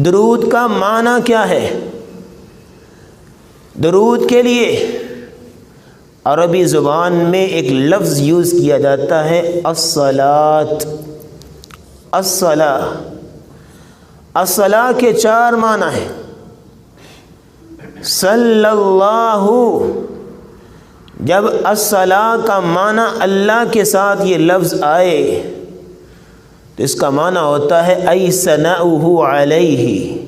درود کا معنی کیا ہے؟ درود کے لیے عربی زبان میں ایک لفظ یوز کیا جاتا ہے الصلاۃ۔ الصلاۃ، الصلاۃ کے 4 معنی ہیں۔ صلی اللہ، جب الصلاۃ کا معنی اللہ کے ساتھ یہ لفظ آئے تو اس کا معنی ہوتا ہے ای ثناؤہ علیہ،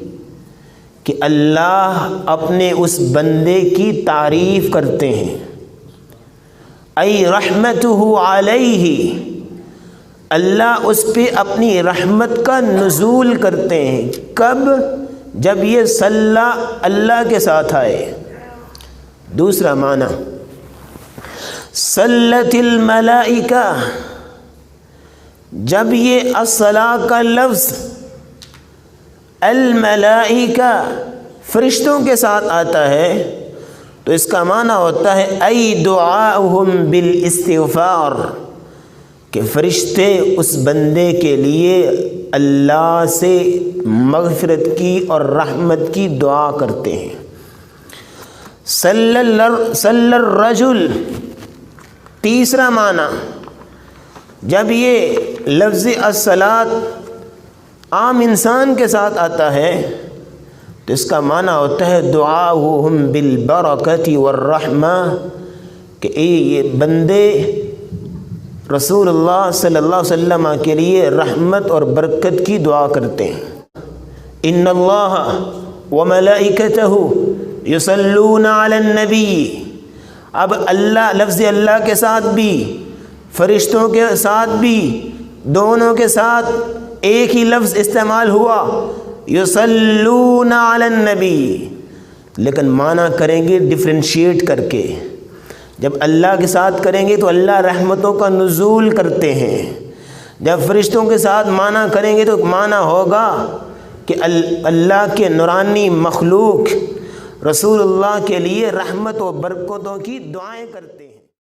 کہ اللہ اپنے اس بندے کی تعریف کرتے ہیں۔ ای رحمتہ علیہ، اللہ اس پہ اپنی رحمت کا نزول کرتے ہیں۔ کب؟ جب یہ صلی اللہ کے ساتھ آئے۔ دوسرا معنی صلت الملائکہ، جب یہ الصلاۃ کا لفظ الملائکہ فرشتوں کے ساتھ آتا ہے تو اس کا معنی ہوتا ہے ای دعاؤہم بالاستغفار، کہ فرشتے اس بندے کے لیے اللہ سے مغفرت کی اور رحمت کی دعا کرتے ہیں۔ صلی الرجل، تیسرا معنی، جب یہ لفظ الصلاۃ عام انسان کے ساتھ آتا ہے تو اس کا معنی ہوتا ہے دعاؤہم بالبرکۃ والرحمہ، کہ یہ بندے رسول اللہ صلی اللہ علیہ وسلم کے لیے رحمت اور برکت کی دعا کرتے ہیں۔ ان اللہ وملائکتہ یصلون علی النبی، اب اللہ، لفظ اللہ کے ساتھ بھی فرشتوں کے ساتھ بھی دونوں کے ساتھ ایک ہی لفظ استعمال ہوا، یصلون علی النبی، لیکن معنی کریں گے ڈفرینشیٹ کر کے۔ جب اللہ کے ساتھ کریں گے تو اللہ رحمتوں کا نزول کرتے ہیں، جب فرشتوں کے ساتھ معنی کریں گے تو معنی ہوگا کہ اللہ کے نورانی مخلوق رسول اللہ کے لیے رحمت و برکتوں کی دعائیں کرتے ہیں۔